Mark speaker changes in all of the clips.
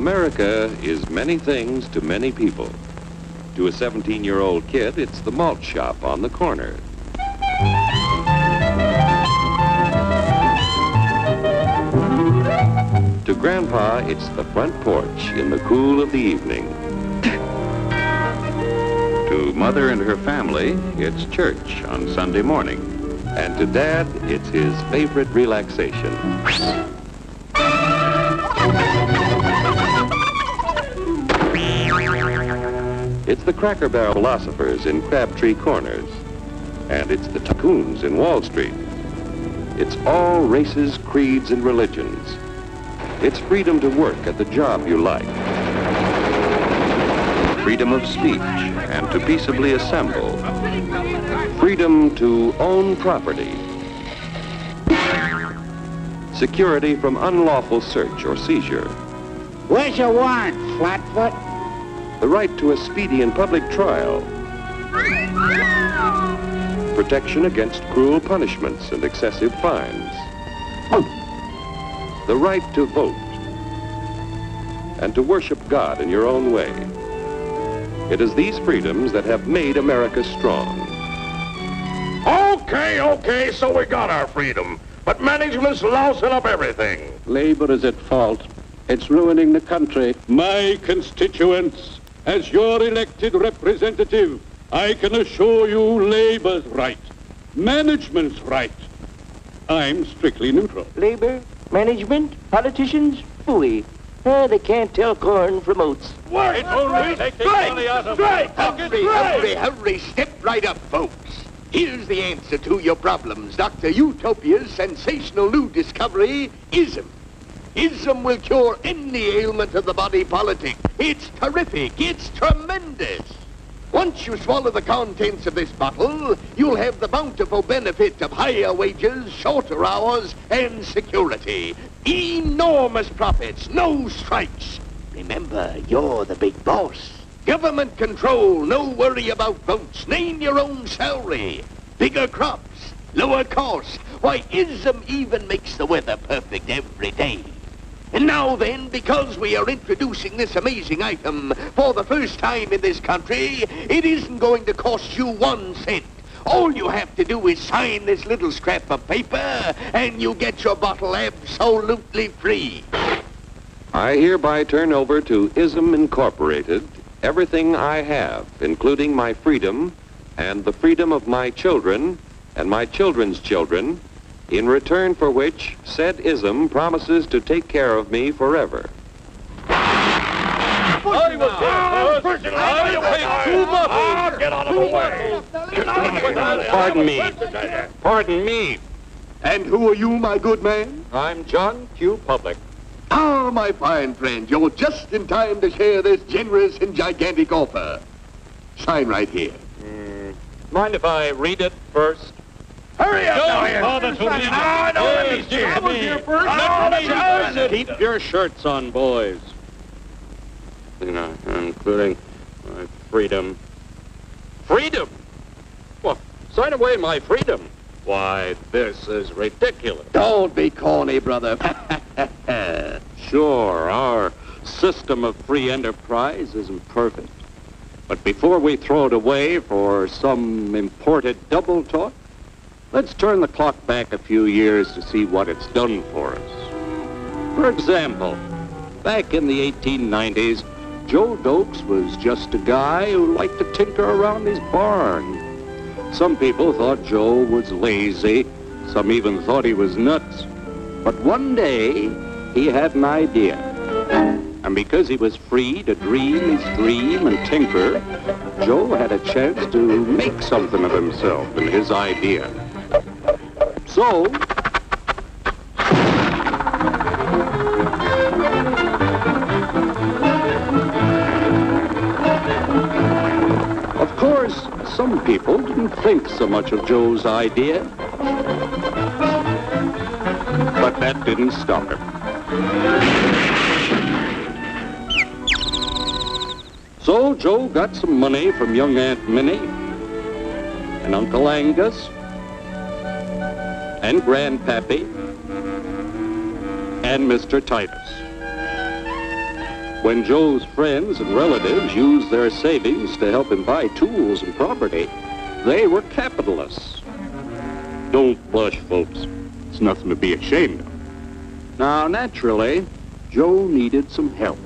Speaker 1: America is many things to many people. To a 17-year-old kid, it's the malt shop on the corner. To Grandpa, it's the front porch in the cool of the evening. To Mother and her family, it's church on Sunday morning. And to Dad, it's his favorite relaxation. It's the Cracker Barrel philosophers in Crabtree Corners. And it's the tycoons in Wall Street. It's all races, creeds, and religions. It's freedom to work at the job you like. Freedom of speech and to peaceably assemble. Freedom to own property. Security from unlawful search or seizure.
Speaker 2: What's your warrant, Flatfoot?
Speaker 1: The right to a speedy and public trial. Protection against cruel punishments and excessive fines. The right to vote. And to worship God in your own way. It is these freedoms that have made America strong.
Speaker 3: Okay, so we got our freedom. But management's lousing up everything.
Speaker 4: Labor is at fault. It's ruining the country.
Speaker 5: My constituents, as your elected representative, I can assure you Labor's right. Management's right. I'm strictly neutral.
Speaker 6: Labor, management, politicians, phooey. They can't tell corn from oats.
Speaker 3: It's only taking money out of
Speaker 7: Hurry, step right up, folks. Here's the answer to your problems. Dr. Utopia's sensational new discovery, ISM. ISM will cure any ailment of the body politic. It's terrific. It's tremendous. Once you swallow the contents of this bottle, you'll have the bountiful benefit of higher wages, shorter hours, and security. Enormous profits, no strikes. Remember, you're the big boss. Government control, no worry about votes. Name your own salary. Bigger crops, lower costs. Why, ISM even makes the weather perfect every day. And now then, because we are introducing this amazing item for the first time in this country, it isn't going to cost you 1 cent. All you have to do is sign this little scrap of paper, and you get your bottle absolutely free.
Speaker 1: I hereby turn over to ISM Incorporated everything I have, including my freedom and the freedom of my children and my children's children, in return for which said ISM promises to take care of me forever.
Speaker 3: I was here first. I paid 2 bottles. Get out of the way.
Speaker 4: Pardon me.
Speaker 7: And who are you, my good man?
Speaker 4: I'm John Q. Public.
Speaker 7: Ah, my fine friend, you're just in time to share this generous and gigantic offer. Sign right here.
Speaker 4: Mind if I read it first?
Speaker 3: Hurry up,
Speaker 4: Keep your shirts on, boys. Including my freedom. Freedom? Well, sign away my freedom. Why, this is ridiculous.
Speaker 7: Don't be corny, brother.
Speaker 4: Sure, our system of free enterprise isn't perfect. But before we throw it away for some imported double talk, let's turn the clock back a few years to see what it's done for us. For example, back in the 1890s, Joe Dokes was just a guy who liked to tinker around his barn. Some people thought Joe was lazy. Some even thought he was nuts. But one day, he had an idea. And because he was free to dream his dream and tinker, Joe had a chance to make something of himself and his idea. So, of course, some people didn't think so much of Joe's idea, but that didn't stop him. So Joe got some money from young Aunt Minnie and Uncle Angus and Grandpappy and Mr. Titus. When Joe's friends and relatives used their savings to help him buy tools and property, they were capitalists. Don't blush, folks. It's nothing to be ashamed of. Now, naturally, Joe needed some help.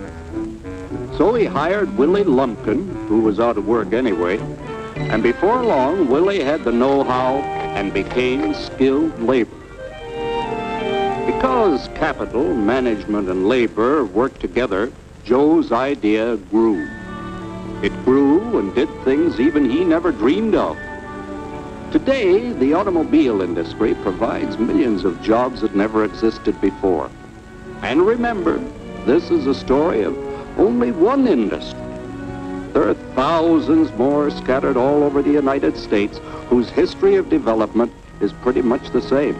Speaker 4: So he hired Willie Lumpkin, who was out of work anyway, and before long, Willie had the know-how and became skilled labor. Because capital, management, and labor worked together, Joe's idea grew. It grew and did things even he never dreamed of. Today, the automobile industry provides millions of jobs that never existed before. And remember, this is a story of only one industry. There are thousands more scattered all over the United States whose history of development is pretty much the same.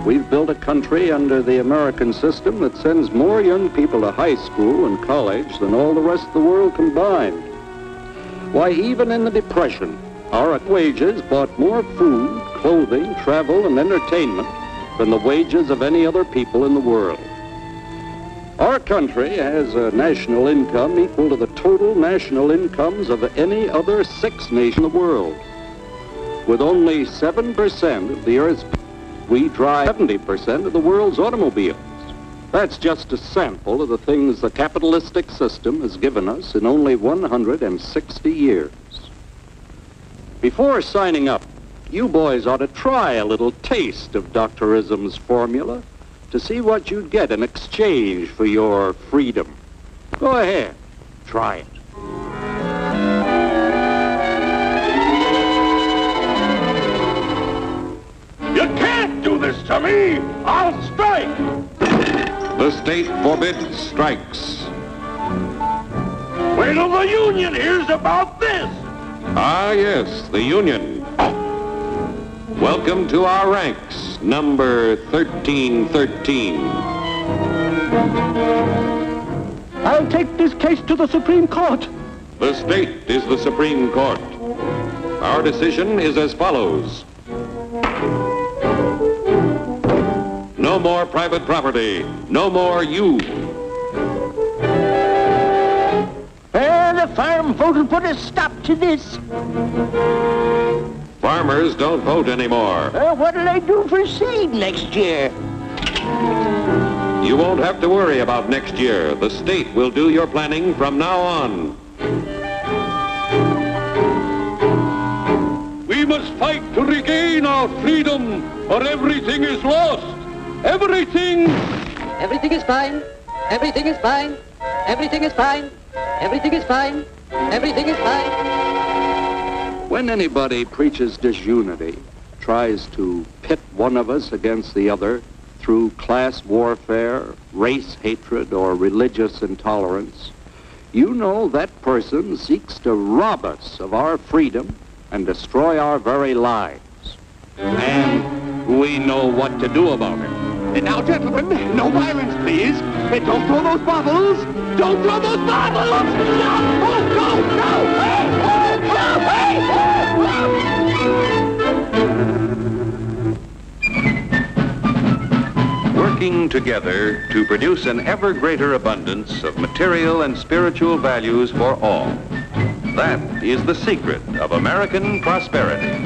Speaker 4: We've built a country under the American system that sends more young people to high school and college than all the rest of the world combined. Why, even in the Depression, our wages bought more food, clothing, travel, and entertainment than the wages of any other people in the world. Our country has a national income equal to the total national incomes of any other 6 nations in the world. With only 7% of the Earth's people, we drive 70% of the world's automobiles. That's just a sample of the things the capitalistic system has given us in only 160 years. Before signing up, you boys ought to try a little taste of Dr. Ism's formula to see what you'd get in exchange for your freedom. Go ahead, try it.
Speaker 3: You can't do this to me! I'll strike!
Speaker 1: The state forbids strikes.
Speaker 3: Wait till the union hears about this!
Speaker 1: Ah, yes, the Union. Welcome to our ranks, number 1313.
Speaker 6: I'll take this case to the Supreme Court.
Speaker 1: The state is the Supreme Court. Our decision is as follows. No more private property. No more you.
Speaker 6: The farm vote will put a stop to this.
Speaker 1: Farmers don't vote anymore.
Speaker 6: What'll they do for seed next year?
Speaker 1: You won't have to worry about next year. The state will do your planning from now on.
Speaker 5: We must fight to regain our freedom, or everything is lost. Everything!
Speaker 8: Everything is fine. Everything is fine. Everything is fine. Everything is fine. Everything is fine.
Speaker 4: When anybody preaches disunity, tries to pit one of us against the other through class warfare, race hatred, or religious intolerance, you know that person seeks to rob us of our freedom and destroy our very lives. And we know what to do about it.
Speaker 7: Now, gentlemen, no violence, please. Don't throw those bottles. Don't throw those bottles. No! Oh, no, no! Hey!
Speaker 1: Working together to produce an ever greater abundance of material and spiritual values for all. That is the secret of American prosperity.